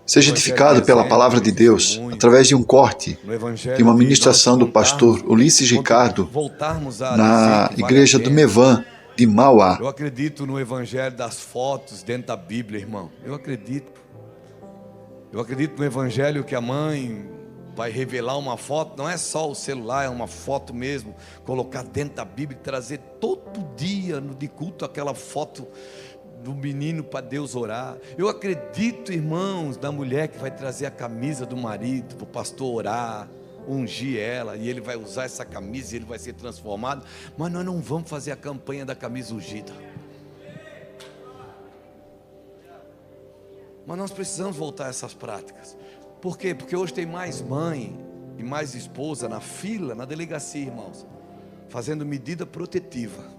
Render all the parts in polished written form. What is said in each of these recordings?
Seja edificado pela palavra de Deus, através de um corte de uma ministração do pastor Ulisses Ricardo na igreja do Mevan, de Mauá. Eu acredito no evangelho das fotos dentro da Bíblia, irmão. Eu acredito. Eu acredito no evangelho que a mãe vai revelar uma foto, não é só o celular, é uma foto mesmo, colocar dentro da Bíblia e trazer todo dia de culto aquela foto do menino para Deus orar. Eu acredito, irmãos, na mulher que vai trazer a camisa do marido para o pastor orar, ungir ela, e ele vai usar essa camisa e ele vai ser transformado. Mas nós não vamos fazer a campanha da camisa ungida. Mas nós precisamos voltar a essas práticas. Por quê? Porque hoje tem mais mãe e mais esposa na fila, na delegacia, irmãos, fazendo medida protetiva,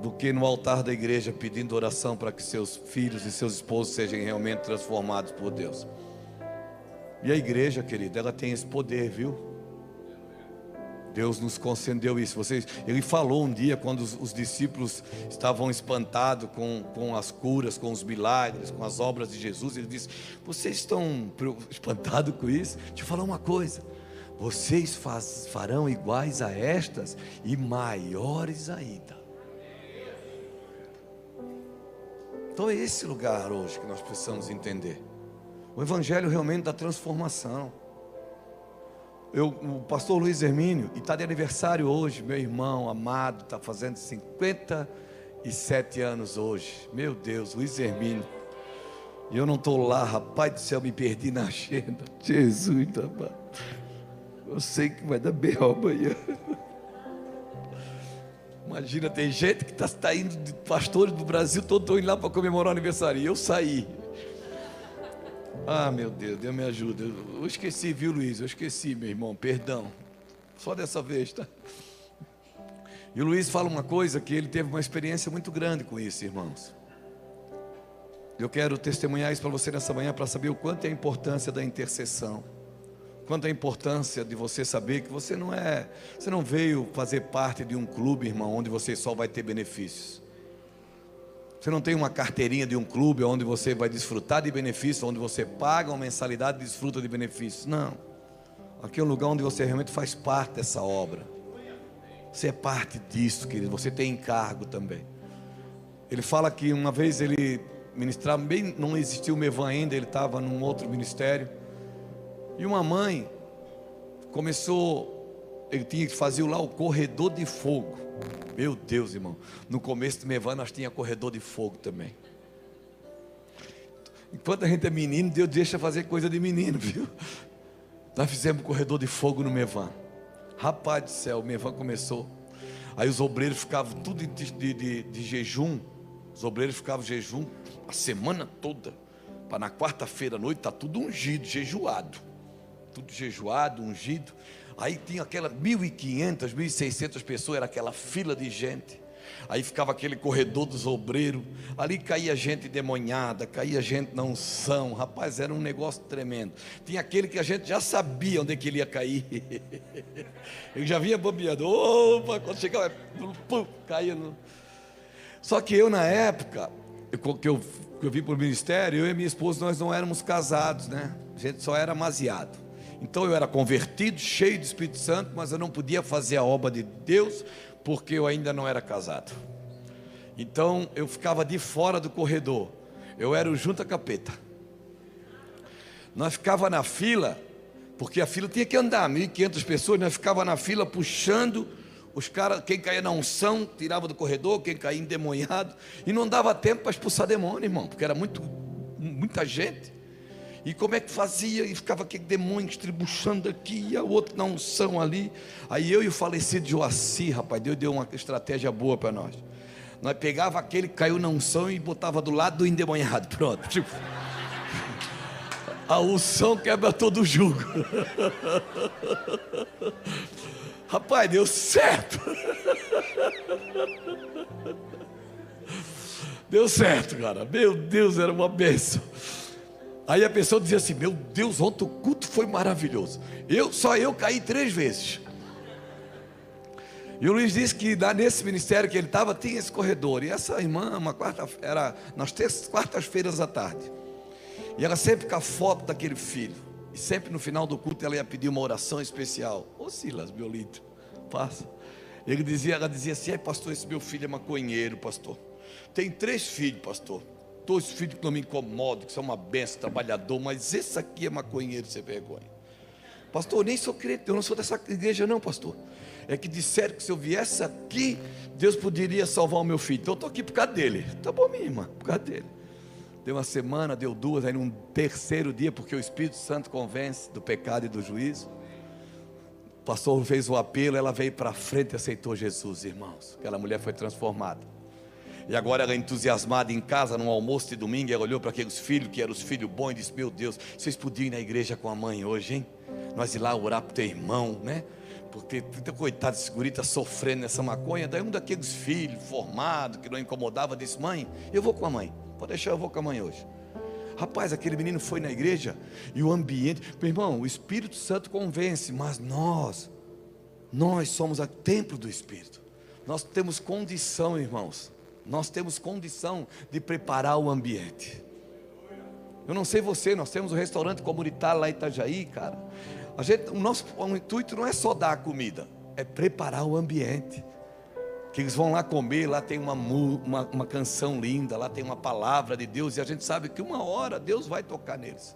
do que no altar da igreja pedindo oração para que seus filhos e seus esposos sejam realmente transformados por Deus. E a igreja, querida, ela tem esse poder, viu? Deus nos concedeu isso. Ele falou um dia, quando os discípulos estavam espantados com as curas, com os milagres, com as obras de Jesus. Ele disse: vocês estão espantados com isso? Deixa eu falar uma coisa: vocês farão iguais a estas e maiores ainda. Então é esse lugar hoje que nós precisamos entender. O evangelho realmente da transformação. O pastor Luiz Hermínio, e está de aniversário hoje, meu irmão amado, está fazendo 57 anos hoje. Meu Deus, Luiz Hermínio. E eu não estou lá, rapaz do céu, me perdi na agenda. Jesus, rapaz. Eu sei que vai dar B.O. amanhã. Imagina, tem gente que está indo, de pastores do Brasil todo indo lá para comemorar o aniversário. E eu saí. Ah, meu Deus, Deus me ajuda. Eu esqueci, viu, Luiz? Eu esqueci, meu irmão, perdão. Só dessa vez, tá? E o Luiz fala uma coisa, que ele teve uma experiência muito grande com isso, irmãos. Eu quero testemunhar isso para você nessa manhã, para saber o quanto é a importância da intercessão. Quanto é a importância de você saber que você não veio fazer parte de um clube, irmão, onde você só vai ter benefícios. Você não tem uma carteirinha de um clube onde você vai desfrutar de benefícios, onde você paga uma mensalidade e desfruta de benefícios. Não. Aqui é um lugar onde você realmente faz parte dessa obra. Você é parte disso, querido. Você tem encargo também. Ele fala que uma vez ele ministrava, bem, não existia o Mevan ainda, ele estava num outro ministério. E uma mãe começou, ele tinha que fazer lá o corredor de fogo. Meu Deus, irmão, no começo do Mevan nós tínhamos corredor de fogo também. Enquanto a gente é menino, Deus deixa fazer coisa de menino, viu? Nós fizemos corredor de fogo no Mevan. Rapaz do céu, o Mevan começou. Aí os obreiros ficavam tudo de jejum. Os obreiros ficavam em jejum a semana toda, para na quarta-feira à noite estar tudo ungido, jejuado. Tudo jejuado, ungido. Aí tinha aquelas 1.500, 1.600 pessoas, era aquela fila de gente. Aí ficava aquele corredor dos obreiros. Ali caía gente endemoniada, caía gente na unção. Rapaz, era um negócio tremendo. Tinha aquele que a gente já sabia onde é que ele ia cair. Ele já vinha bombeando. Opa, quando chegava, pum, caía no... Só que eu, na época, que eu vim para o ministério, eu e minha esposa, nós não éramos casados, né? A gente só era amaziado. Então eu era convertido, cheio do Espírito Santo, mas eu não podia fazer a obra de Deus, porque eu ainda não era casado. Então eu ficava de fora do corredor. Eu era o junta capeta. Nós ficava na fila, porque a fila tinha que andar, 1.500 pessoas, nós ficava na fila puxando os caras, quem caía na unção, tirava do corredor, quem caía endemoniado, e não dava tempo para expulsar demônio, irmão, porque era muita gente. E como é que fazia? E ficava aquele demônio estribuchando aqui, e a outra na unção ali. Aí eu e o falecido Joaci, rapaz, Deus deu uma estratégia boa para nós. Nós pegava aquele que caiu na unção e botava do lado do endemoniado. Pronto, tipo, a unção quebra todo o jugo. Rapaz, deu certo. Deu certo, cara. Meu Deus, era uma bênção. Aí a pessoa dizia assim: meu Deus, ontem o culto foi maravilhoso. Só eu caí 3 vezes. E o Luiz disse que nesse ministério que ele estava, tinha esse corredor. E essa irmã, era nas quartas-feiras à tarde. E ela sempre com a foto daquele filho. E sempre no final do culto ela ia pedir uma oração especial. Ô Silas, meu lindo, passa. Ela dizia assim: ai pastor, esse meu filho é maconheiro, pastor. Tem 3 filhos, pastor. 2 filhos que não me incomodam, que são uma benção, trabalhador. Mas esse aqui é maconheiro, sem vergonha. Pastor, eu nem sou crente, eu não sou dessa igreja não, pastor. É que disseram que se eu viesse aqui, Deus poderia salvar o meu filho. Então eu estou aqui por causa dele. Tá bom, minha irmã, por causa dele. Deu uma semana, deu 2, aí num 3º dia, porque o Espírito Santo convence do pecado e do juízo. O pastor fez o apelo, ela veio para frente e aceitou Jesus, irmãos. Aquela mulher foi transformada. E agora ela entusiasmada em casa, num almoço de domingo, ela olhou para aqueles filhos, que eram os filhos bons, e disse: meu Deus, vocês podiam ir na igreja com a mãe hoje, hein? Nós ir lá orar para o teu irmão, né? Porque, coitado desse guri está sofrendo nessa maconha. Daí um daqueles filhos formados, que não incomodava, disse: mãe, eu vou com a mãe. Pode deixar, eu vou com a mãe hoje. Rapaz, aquele menino foi na igreja e o ambiente, meu irmão, o Espírito Santo convence, mas nós somos o templo do Espírito. Nós temos condição, irmãos, nós temos condição de preparar o ambiente. Eu não sei você, nós temos um restaurante comunitário lá em Itajaí, cara. O nosso intuito não é só dar a comida, é preparar o ambiente. Que eles vão lá comer, lá tem uma canção linda, lá tem uma palavra de Deus, e a gente sabe que uma hora Deus vai tocar neles.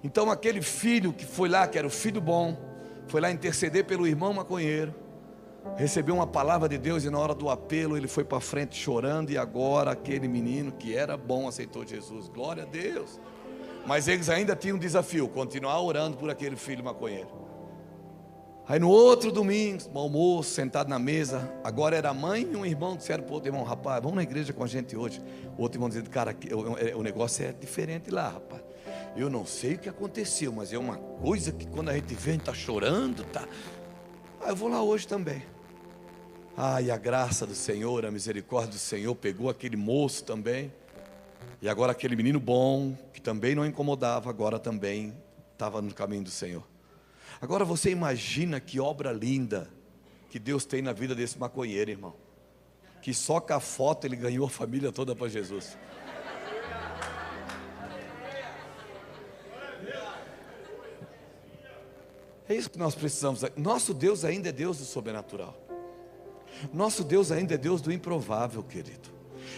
Então aquele filho que foi lá, que era o filho bom, foi lá interceder pelo irmão maconheiro, recebeu uma palavra de Deus, e na hora do apelo ele foi para frente chorando, e agora aquele menino que era bom aceitou Jesus. Glória a Deus. Mas eles ainda tinham um desafio: continuar orando por aquele filho maconheiro. Aí no outro domingo, no almoço, sentado na mesa, agora era a mãe e um irmão, disseram para o outro irmão: rapaz, vamos na igreja com a gente hoje. O outro irmão dizendo: cara, o negócio é diferente lá, rapaz. Eu não sei o que aconteceu, mas é uma coisa que quando a gente vê, a gente está chorando, tá? Ah, eu vou lá hoje também. Ah, e a graça do Senhor, a misericórdia do Senhor pegou aquele moço também. E agora aquele menino bom, que também não incomodava, agora também estava no caminho do Senhor. Agora você imagina que obra linda que Deus tem na vida desse maconheiro, irmão. Que só com a foto ele ganhou a família toda para Jesus. É isso que nós precisamos. Nosso Deus ainda é Deus do sobrenatural. Nosso Deus ainda é Deus do improvável, querido.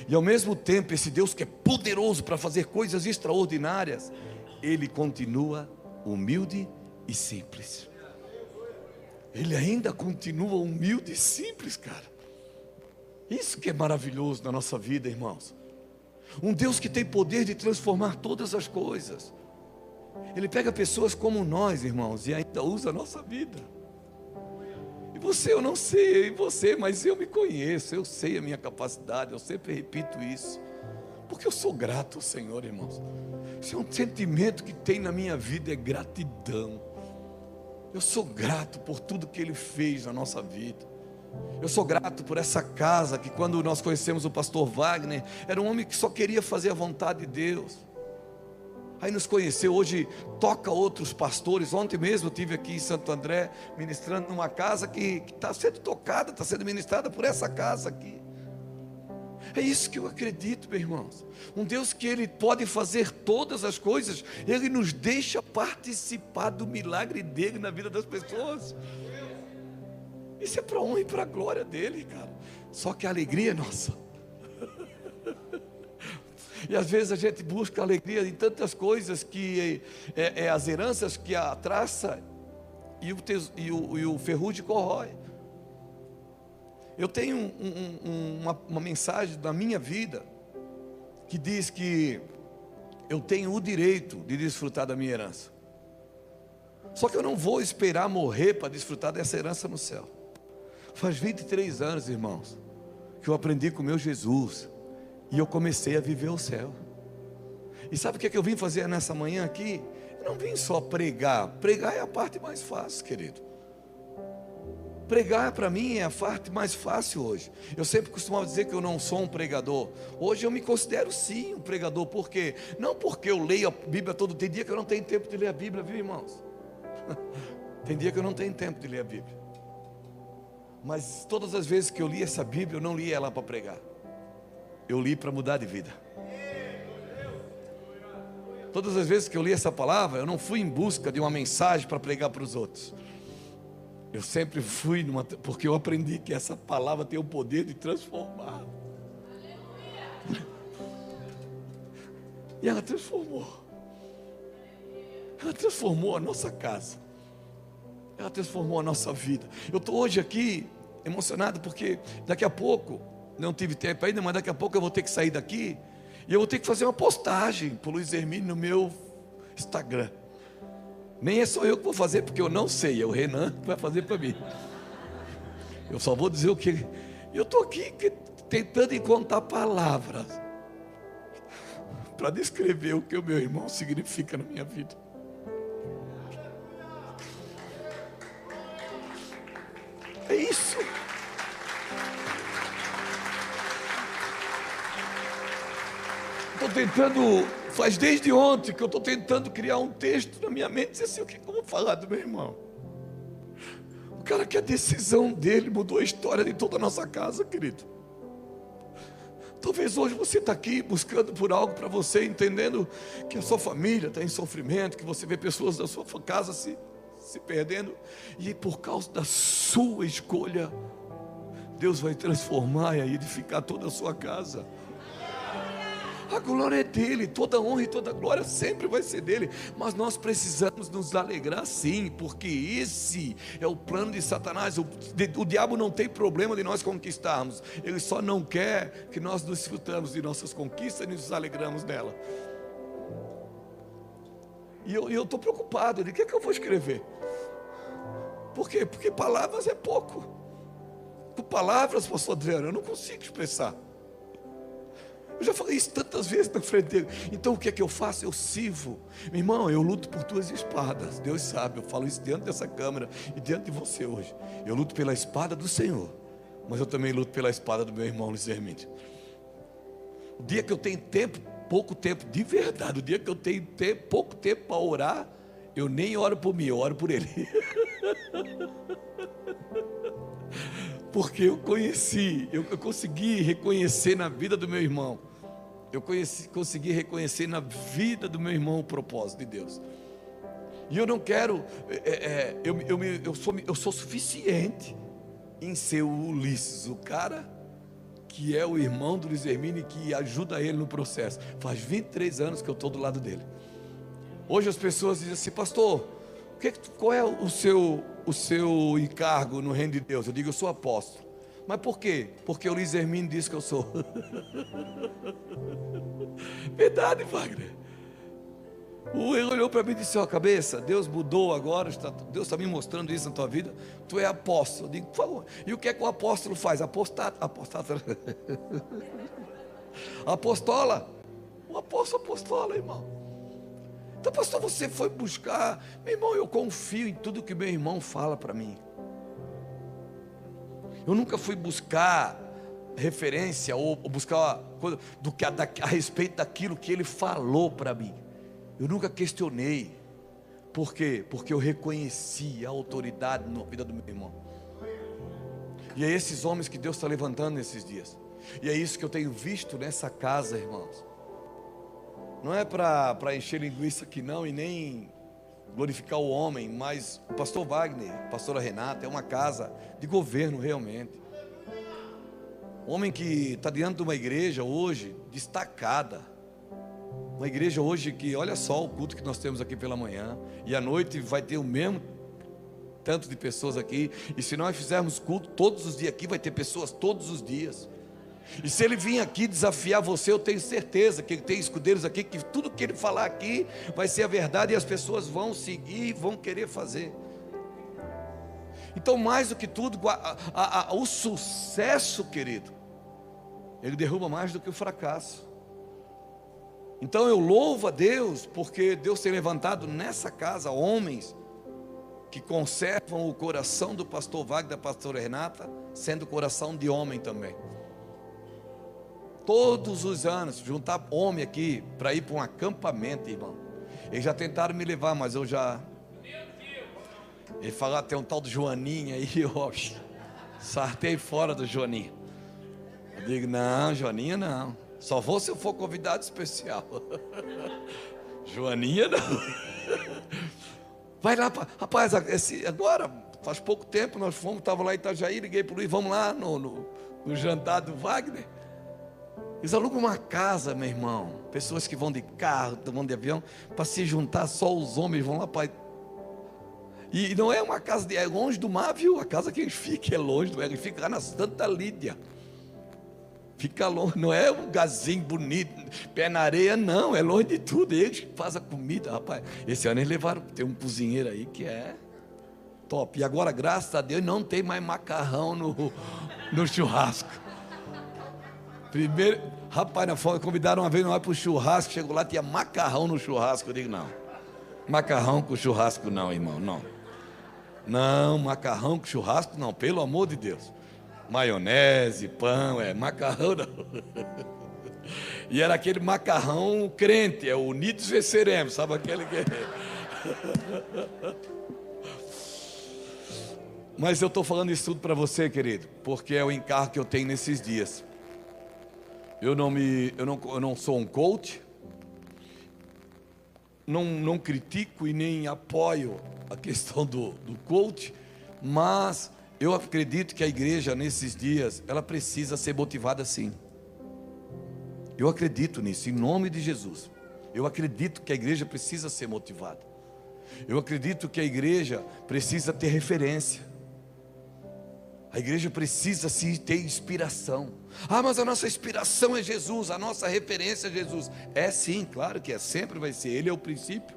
E ao mesmo tempo, esse Deus que é poderoso para fazer coisas extraordinárias, Ele continua humilde e simples. Ele ainda continua humilde e simples, cara. Isso que é maravilhoso na nossa vida, irmãos. Um Deus que tem poder de transformar todas as coisas. Ele pega pessoas como nós, irmãos, e ainda usa a nossa vida. E você, eu não sei você, mas eu me conheço, eu sei a minha capacidade, eu sempre repito isso. Porque eu sou grato ao Senhor, irmãos. Esse é um sentimento que tem na minha vida, é gratidão. Eu sou grato por tudo que Ele fez na nossa vida. Eu sou grato por essa casa, que quando nós conhecemos o pastor Wagner, era um homem que só queria fazer a vontade de Deus. Aí nos conheceu, hoje toca outros pastores. Ontem mesmo eu estive aqui em Santo André, ministrando numa casa que está sendo tocada, está sendo ministrada por essa casa aqui. É isso que eu acredito, meus irmãos. Um Deus que Ele pode fazer todas as coisas, Ele nos deixa participar do milagre dEle na vida das pessoas. Isso é para a honra e para a glória dEle, cara. Só que a alegria é nossa. E às vezes a gente busca alegria em tantas coisas, que é as heranças que a traça e o ferrugem corrói. Eu tenho uma mensagem da minha vida que diz que eu tenho o direito de desfrutar da minha herança. Só que eu não vou esperar morrer para desfrutar dessa herança no céu. Faz 23 anos, irmãos, que eu aprendi com o meu Jesus e eu comecei a viver o céu. E sabe o que eu vim fazer nessa manhã aqui? Eu não vim só pregar. Pregar é a parte mais fácil, querido. Pregar para mim é a parte mais fácil hoje. Eu sempre costumava dizer que eu não sou um pregador. Hoje eu me considero sim um pregador. Por quê? Não porque eu leio a Bíblia todo dia. Tem dia que eu não tenho tempo de ler a Bíblia, viu, irmãos? Tem dia que eu não tenho tempo de ler a Bíblia. Mas todas as vezes que eu li essa Bíblia, eu não li ela para pregar. Eu li para mudar de vida. Todas as vezes que eu li essa palavra, eu não fui em busca de uma mensagem para pregar para os outros. Eu sempre fui porque eu aprendi que essa palavra tem o poder de transformar. E ela transformou. Ela transformou a nossa casa. Ela transformou a nossa vida. Eu estou hoje aqui emocionado porque daqui a pouco, não tive tempo ainda, mas daqui a pouco eu vou ter que sair daqui e eu vou ter que fazer uma postagem para o Luiz Hermínio no meu Instagram. Nem é só eu que vou fazer, porque eu não sei, é o Renan que vai fazer para mim. Eu só vou dizer o que. Eu estou aqui tentando encontrar palavras para descrever o que o meu irmão significa na minha vida. É isso. Estou tentando, faz desde ontem que eu estou tentando criar um texto na minha mente, dizer assim, o que eu vou falar do meu irmão? O cara que a decisão dele mudou a história de toda a nossa casa, querido. Talvez hoje você está aqui buscando por algo para você, entendendo que a sua família está em sofrimento, que você vê pessoas da sua casa se perdendo, e por causa da sua escolha, Deus vai transformar e edificar toda a sua casa. A glória é dele, toda honra e toda glória sempre vai ser dele, mas nós precisamos nos alegrar sim, porque esse é o plano de Satanás. O diabo não tem problema de nós conquistarmos, ele só não quer que nós desfrutamos de nossas conquistas e nos alegramos nela. E eu estou preocupado, de que é que eu vou escrever? Por quê? Porque palavras é pouco. Com palavras, pastor Adriano, eu não consigo expressar. Eu já falei isso tantas vezes na frente dele. Então o que é que eu faço? Eu sirvo. Meu irmão, eu luto por duas espadas. Deus sabe, eu falo isso dentro dessa câmera e diante de você hoje. Eu luto pela espada do Senhor, mas eu também luto pela espada do meu irmão Luiz Hermínio. O dia que eu tenho tempo, pouco tempo, de verdade, o dia que eu tenho pouco tempo para orar, eu nem oro por mim, eu oro por ele. Porque eu consegui reconhecer na vida do meu irmão, consegui reconhecer na vida do meu irmão o propósito de Deus. E eu não quero, eu sou suficiente em ser o Ulisses, o cara que é o irmão do Luiz Hermínio e que ajuda ele no processo. Faz 23 anos que eu estou do lado dele. Hoje as pessoas dizem assim, pastor, qual é o seu encargo no reino de Deus? Eu digo, eu sou apóstolo. Mas por quê? Porque o Luiz Hermínio disse que eu sou. Verdade, Wagner. Ele olhou para mim e disse, ó, cabeça, Deus mudou agora, Deus está me mostrando isso na tua vida, tu é apóstolo. Eu digo, por favor, e o que é que o apóstolo faz? Apostola. O apóstolo apostola, irmão. Então, pastor, você foi buscar. Meu irmão, eu confio em tudo que meu irmão fala para mim. Eu nunca fui buscar referência ou buscar coisa a respeito daquilo que ele falou para mim. Eu nunca questionei. Por quê? Porque eu reconheci a autoridade na vida do meu irmão. E é esses homens que Deus está levantando nesses dias. E é isso que eu tenho visto nessa casa, irmãos. Não é para encher linguiça aqui não, e nem glorificar o homem, mas o pastor Wagner, a pastora Renata, é uma casa de governo realmente. Homem que está diante de uma igreja hoje destacada. Uma igreja hoje que, olha só o culto que nós temos aqui pela manhã, e à noite vai ter o mesmo tanto de pessoas aqui, e se nós fizermos culto todos os dias aqui, vai ter pessoas todos os dias. E se ele vir aqui desafiar você, eu tenho certeza que ele tem escudeiros aqui, que tudo que ele falar aqui vai ser a verdade e as pessoas vão seguir e vão querer fazer. Então, mais do que tudo, o sucesso, querido, ele derruba mais do que o fracasso. Então eu louvo a Deus, porque Deus tem levantado nessa casa homens que conservam o coração do pastor Wagner, da pastora Renata, sendo coração de homem também. Todos os anos, juntar homem aqui para ir para um acampamento, irmão. Eles já tentaram me levar, mas eu já. Ele falou, tem um tal do Joaninho aí, ó. Sartei fora do Joaninho. Eu digo, não, Joaninho não. Só vou se eu for convidado especial. Joaninha não. Vai lá, rapaz, agora, faz pouco tempo nós fomos, estava lá em Itajaí, liguei para o Luiz, vamos lá no jantar do Wagner. Eles alugam uma casa, meu irmão, pessoas que vão de carro, vão de avião, para se juntar, só os homens vão lá para... E não é uma casa, é longe do mar, viu? A casa que eles ficam é longe do mar, eles ficam lá na Santa Lídia. Fica longe, não é um gazinho bonito, pé na areia, não, é longe de tudo. Eles que fazem a comida, rapaz. Esse ano eles levaram, tem um cozinheiro aí que é top. E agora, graças a Deus, não tem mais macarrão no churrasco. Primeiro, rapaz, na fome, convidaram uma vez nós para o churrasco, chegou lá, tinha macarrão no churrasco. Eu digo, não, macarrão com churrasco não, irmão, não. Não, macarrão com churrasco não, pelo amor de Deus. Maionese, pão, macarrão não. E era aquele macarrão crente, é unidos venceremos, sabe aquele que... Mas eu estou falando isso tudo para você, querido, porque é o encargo que eu tenho nesses dias. Eu não sou um coach, não critico e nem apoio a questão do coach, mas eu acredito que a igreja nesses dias, ela precisa ser motivada sim. Eu acredito nisso, em nome de Jesus. Eu acredito que a igreja precisa ser motivada. Eu acredito que a igreja precisa ter referência. A igreja precisa sim ter inspiração. Ah, mas a nossa inspiração é Jesus, a nossa referência é Jesus. É sim, claro que é, sempre vai ser. Ele é o princípio.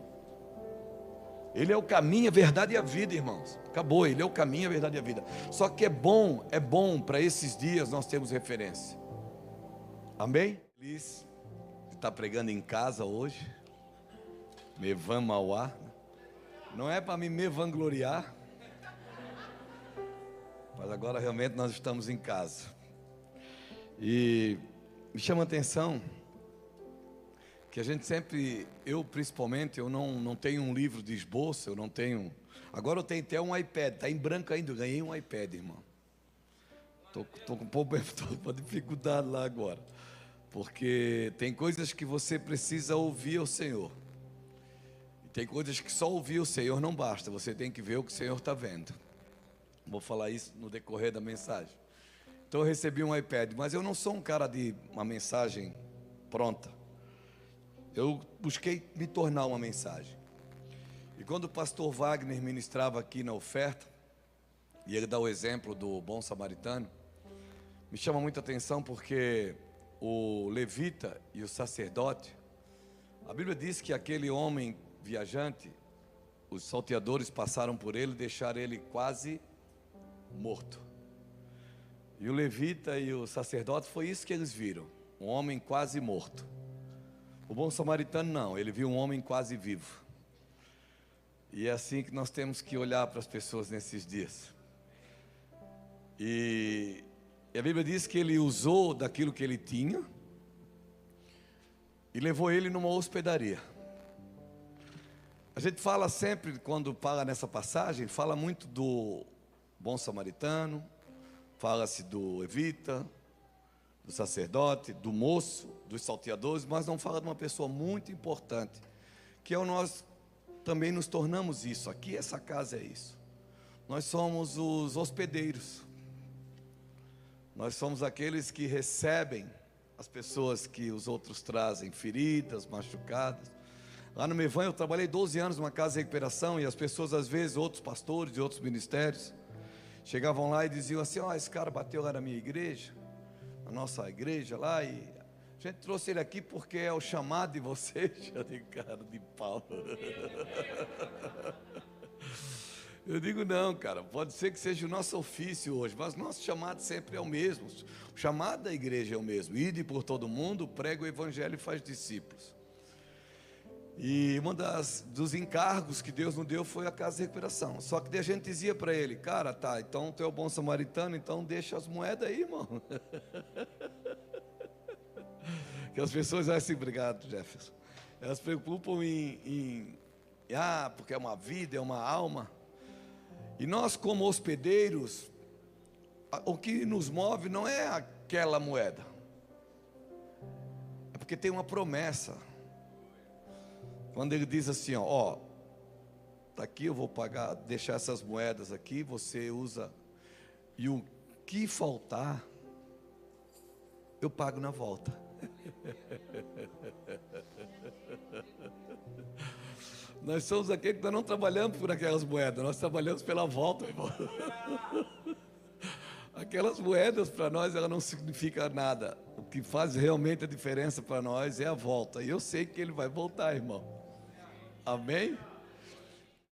Ele é o caminho, a verdade e a vida, irmãos. Acabou, ele é o caminho, a verdade e a vida. Só que é bom para esses dias nós termos referência. Amém? Feliz de estar pregando em casa hoje. Mevan Mauá. Não é para me vangloriar, mas agora realmente nós estamos em casa. E me chama a atenção que a gente sempre, eu principalmente, eu não tenho um livro de esboço, eu não tenho. Agora eu tenho até um iPad, está em branco ainda, eu ganhei um iPad, irmão. Estou com um pouco de dificuldade lá agora, porque tem coisas que você precisa ouvir o Senhor. E tem coisas que só ouvir o Senhor não basta, você tem que ver o que o Senhor está vendo. Vou falar isso no decorrer da mensagem. Então eu recebi um iPad, mas eu não sou um cara de uma mensagem pronta. Eu busquei me tornar uma mensagem. E quando o pastor Wagner ministrava aqui na oferta, e ele dá o exemplo do bom samaritano, me chama muita atenção porque o levita e o sacerdote, a Bíblia diz que aquele homem viajante, os salteadores passaram por ele e deixaram ele quase morto. E o levita e o sacerdote, foi isso que eles viram, um homem quase morto. O bom samaritano não, ele viu um homem quase vivo. E é assim que nós temos que olhar para as pessoas nesses dias. E a Bíblia diz que ele usou daquilo que ele tinha e levou ele numa hospedaria. A gente fala sempre, quando fala nessa passagem, fala muito do bom samaritano, fala-se do levita, do sacerdote, do moço, dos salteadores, mas não fala de uma pessoa muito importante, que é o nós também nos tornamos isso. Aqui essa casa é isso. Nós somos os hospedeiros. Nós somos aqueles que recebem as pessoas que os outros trazem, feridas, machucadas. Lá no Mevan eu trabalhei 12 anos numa casa de recuperação, e as pessoas às vezes, outros pastores de outros ministérios, chegavam lá e diziam assim: ó, esse cara bateu lá na minha igreja, na nossa igreja lá, e a gente trouxe ele aqui porque é o chamado de vocês. Eu digo, cara de pau. Eu digo, não, cara, pode ser que seja o nosso ofício hoje, mas o nosso chamado sempre é o mesmo. O chamado da igreja é o mesmo: ide por todo mundo, prega o evangelho e faz discípulos. E dos encargos que Deus nos deu foi a casa de recuperação. Só que a gente dizia para ele: cara, tá, então tu é o bom samaritano, então deixa as moedas aí, irmão. Que as pessoas assim, obrigado, Jefferson, elas se preocupam porque é uma vida, é uma alma. E nós, como hospedeiros, o que nos move não é aquela moeda, é porque tem uma promessa. Quando ele diz assim, ó, tá aqui, eu vou pagar, deixar essas moedas aqui, você usa, e o que faltar, eu pago na volta. Nós somos aqueles que não trabalhamos por aquelas moedas, nós trabalhamos pela volta, irmão. Aquelas moedas para nós, ela não significa nada. O que faz realmente a diferença para nós é a volta. E eu sei que ele vai voltar, irmão. Amém?